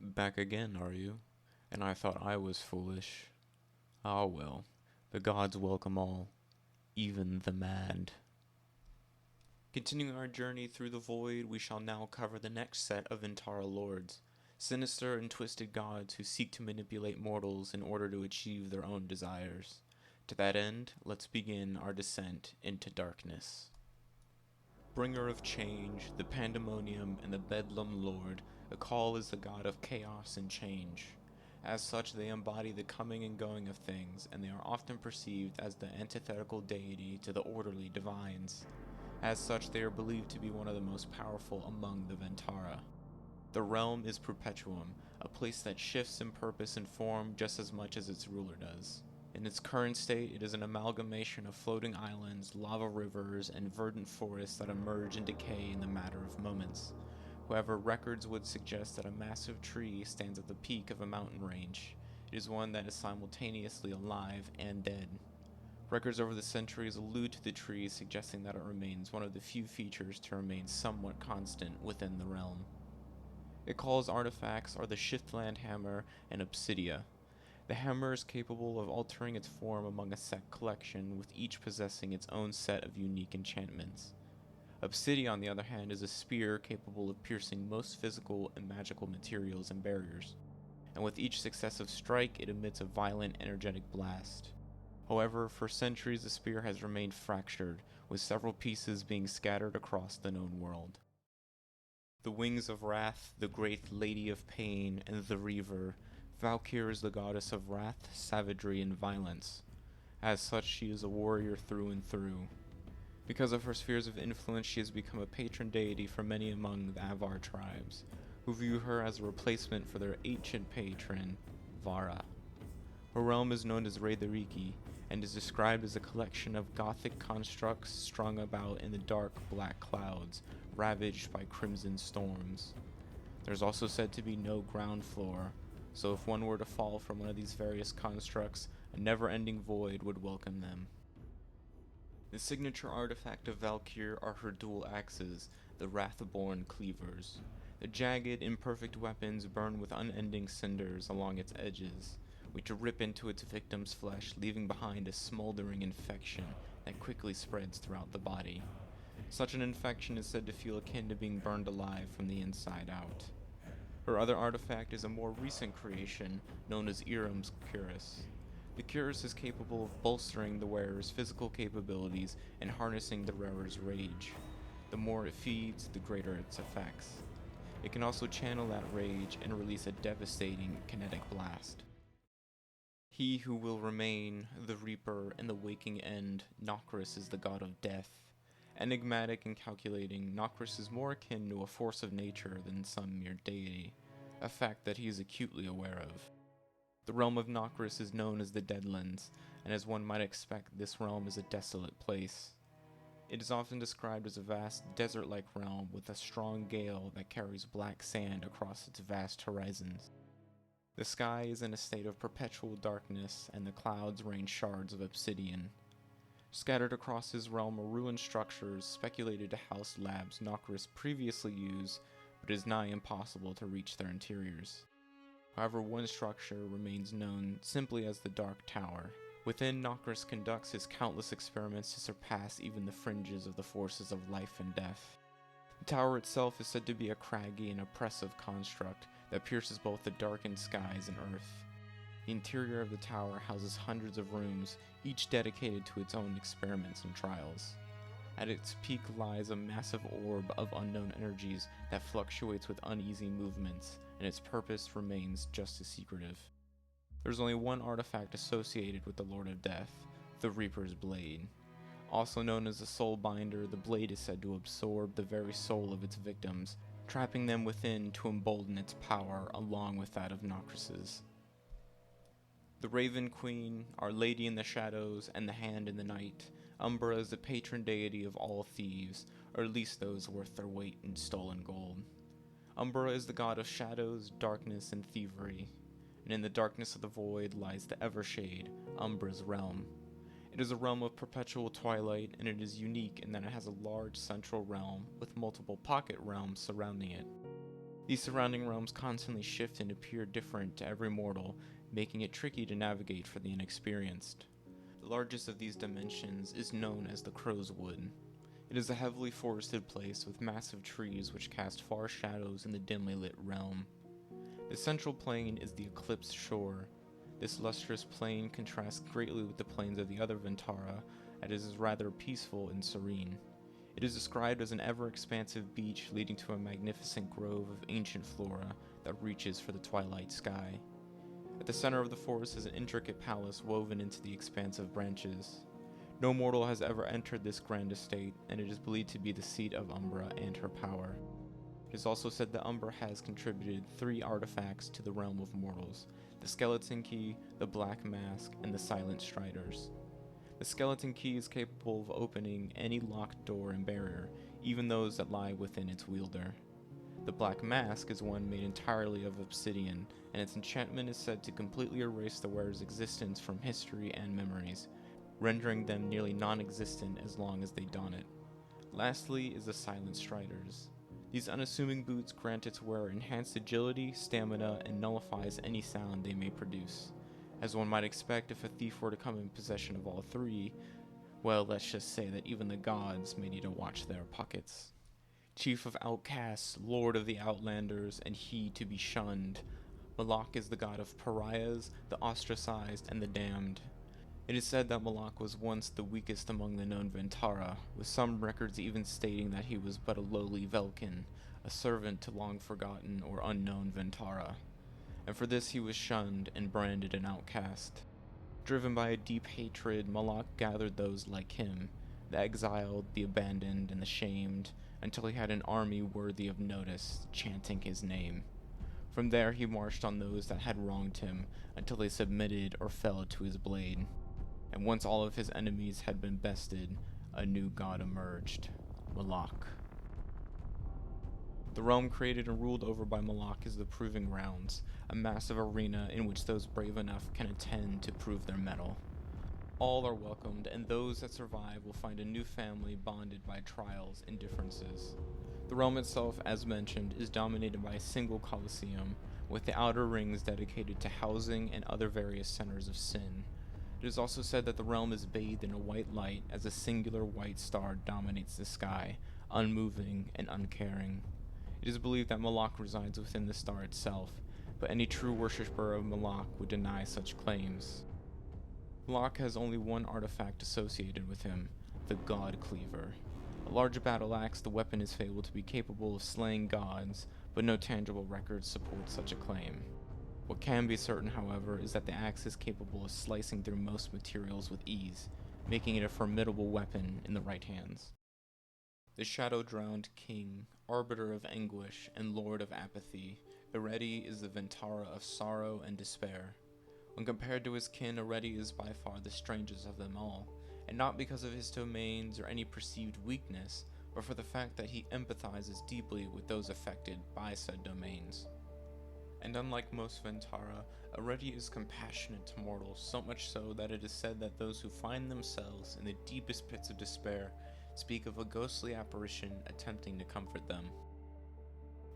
Back again, are you? And I thought I was foolish. Ah well, the gods welcome all, even the mad. Continuing our journey through the void, we shall now cover the next set of Ventara lords, sinister and twisted gods who seek to manipulate mortals in order to achieve their own desires. To that end, let's begin our descent into darkness. Bringer of change, the pandemonium, and the bedlam lord, Akal is the god of chaos and change. As such, they embody the coming and going of things, and they are often perceived as the antithetical deity to the orderly divines. As such, they are believed to be one of the most powerful among the Ventara. The realm is Perpetuum, a place that shifts in purpose and form just as much as its ruler does. In its current state, it is an amalgamation of floating islands, lava rivers, and verdant forests that emerge and decay in the matter of moments. However, records would suggest that a massive tree stands at the peak of a mountain range. It is one that is simultaneously alive and dead. Records over the centuries allude to the tree, suggesting that it remains one of the few features to remain somewhat constant within the realm. Ikal's artifacts are the Shiftland Hammer and Obsidia. The hammer is capable of altering its form among a set collection, with each possessing its own set of unique enchantments. Obsidia, on the other hand, is a spear capable of piercing most physical and magical materials and barriers, and with each successive strike it emits a violent, energetic blast. However, for centuries the spear has remained fractured, with several pieces being scattered across the known world. The Wings of Wrath, the Great Lady of Pain, and the Reaver, Valkir is the goddess of wrath, savagery, and violence. As such, she is a warrior through and through. Because of her spheres of influence, she has become a patron deity for many among the Avar tribes, who view her as a replacement for their ancient patron, Vara. Her realm is known as Raidariki, and is described as a collection of gothic constructs strung about in the dark black clouds, ravaged by crimson storms. There is also said to be no ground floor, so if one were to fall from one of these various constructs, a never-ending void would welcome them. The signature artifact of Valkir are her dual axes, the Wrathborn Cleavers. The jagged, imperfect weapons burn with unending cinders along its edges, which rip into its victim's flesh, leaving behind a smoldering infection that quickly spreads throughout the body. Such an infection is said to feel akin to being burned alive from the inside out. Her other artifact is a more recent creation known as Irem's Cuirass. The cuirass is capable of bolstering the wearer's physical capabilities and harnessing the wearer's rage. The more it feeds, the greater its effects. It can also channel that rage and release a devastating kinetic blast. He who will remain, the Reaper, and the waking end, Nocis is the god of death. Enigmatic and calculating, Nocis is more akin to a force of nature than some mere deity, a fact that he is acutely aware of. The realm of Nocis is known as the Deadlands, and as one might expect, this realm is a desolate place. It is often described as a vast desert-like realm with a strong gale that carries black sand across its vast horizons. The sky is in a state of perpetual darkness, and the clouds rain shards of obsidian. Scattered across his realm are ruined structures speculated to house labs Nocis previously used, but it is nigh impossible to reach their interiors. However, one structure remains known simply as the Dark Tower. Within, Nocis conducts his countless experiments to surpass even the fringes of the forces of life and death. The tower itself is said to be a craggy and oppressive construct that pierces both the darkened skies and earth. The interior of the tower houses hundreds of rooms, each dedicated to its own experiments and trials. At its peak lies a massive orb of unknown energies that fluctuates with uneasy movements, and its purpose remains just as secretive. There is only one artifact associated with the Lord of Death, the Reaper's Blade. Also known as the Soul Binder, the blade is said to absorb the very soul of its victims, trapping them within to embolden its power along with that of Nocis's. The Raven Queen, Our Lady in the Shadows, and the Hand in the Night, Umbra is the patron deity of all thieves, or at least those worth their weight in stolen gold. Umbra is the god of shadows, darkness, and thievery, and in the darkness of the void lies the Evershade, Umbra's realm. It is a realm of perpetual twilight, and it is unique in that it has a large central realm with multiple pocket realms surrounding it. These surrounding realms constantly shift and appear different to every mortal, making it tricky to navigate for the inexperienced. The largest of these dimensions is known as the Crow's Wood. It is a heavily forested place with massive trees which cast far shadows in the dimly lit realm. The central plane is the eclipsed shore. This lustrous plane contrasts greatly with the plains of the other Ventara, as it is rather peaceful and serene. It is described as an ever-expansive beach leading to a magnificent grove of ancient flora that reaches for the twilight sky. At the center of the forest is an intricate palace woven into the expansive branches. No mortal has ever entered this grand estate, and it is believed to be the seat of Umbra and her power. It is also said that Umbra has contributed 3 artifacts to the realm of mortals: the Skeleton Key, the Black Mask, and the Silent Striders. The Skeleton Key is capable of opening any locked door and barrier, even those that lie within its wielder. The Black Mask is one made entirely of obsidian, and its enchantment is said to completely erase the wearer's existence from history and memories, rendering them nearly non-existent as long as they don it. Lastly is the Silent Striders. These unassuming boots grant its wearer enhanced agility, stamina, and nullifies any sound they may produce. As one might expect if a thief were to come in possession of all 3, well, let's just say that even the gods may need to watch their pockets. Chief of outcasts, lord of the outlanders, and he to be shunned, Malok is the god of pariahs, the ostracized, and the damned. It is said that Malok was once the weakest among the known Ventara, with some records even stating that he was but a lowly Velkin, a servant to long-forgotten or unknown Ventara. And for this he was shunned and branded an outcast. Driven by a deep hatred, Malok gathered those like him, the exiled, the abandoned, and the shamed, until he had an army worthy of notice, chanting his name. From there he marched on those that had wronged him, until they submitted or fell to his blade. And once all of his enemies had been bested, a new god emerged, Malok. The realm created and ruled over by Malok is the Proving Grounds, a massive arena in which those brave enough can attend to prove their mettle. All are welcomed, and those that survive will find a new family bonded by trials and differences. The realm itself, as mentioned, is dominated by a single coliseum, with the outer rings dedicated to housing and other various centers of sin. It is also said that the realm is bathed in a white light as a singular white star dominates the sky, unmoving and uncaring. It is believed that Malok resides within the star itself, but any true worshipper of Malok would deny such claims. Malok has only one artifact associated with him, the God Cleaver. A large battle axe, the weapon is fabled to be capable of slaying gods, but no tangible records support such a claim. What can be certain, however, is that the axe is capable of slicing through most materials with ease, making it a formidable weapon in the right hands. The shadow-drowned king, arbiter of anguish, and lord of apathy, Arid is the Ventara of sorrow and despair. When compared to his kin, Arid is by far the strangest of them all, and not because of his domains or any perceived weakness, but for the fact that he empathizes deeply with those affected by said domains. And unlike most Ventara, Arid is compassionate to mortals, so much so that it is said that those who find themselves in the deepest pits of despair speak of a ghostly apparition attempting to comfort them.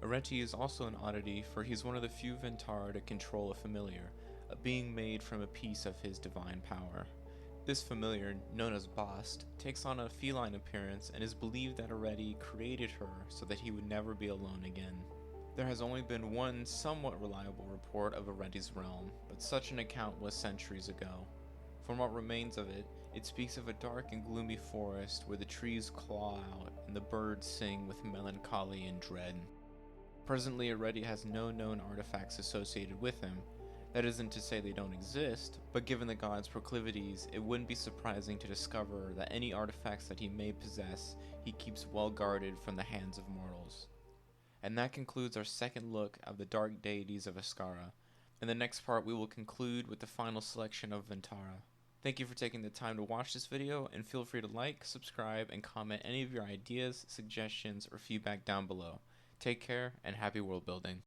Arid is also an oddity, for he is one of the few Ventara to control a familiar, a being made from a piece of his divine power. This familiar, known as Bast, takes on a feline appearance and is believed that Arid created her so that he would never be alone again. There has only been one somewhat reliable report of Arid's realm, but such an account was centuries ago. From what remains of it, it speaks of a dark and gloomy forest where the trees claw out and the birds sing with melancholy and dread. Presently, Arid has no known artifacts associated with him. That isn't to say they don't exist, but given the god's proclivities, it wouldn't be surprising to discover that any artifacts that he may possess, he keeps well guarded from the hands of mortals. And that concludes our second look of the dark deities of Iskara. In the next part, we will conclude with the final selection of Ventara. Thank you for taking the time to watch this video, and feel free to like, subscribe, and comment any of your ideas, suggestions, or feedback down below. Take care, and happy world building.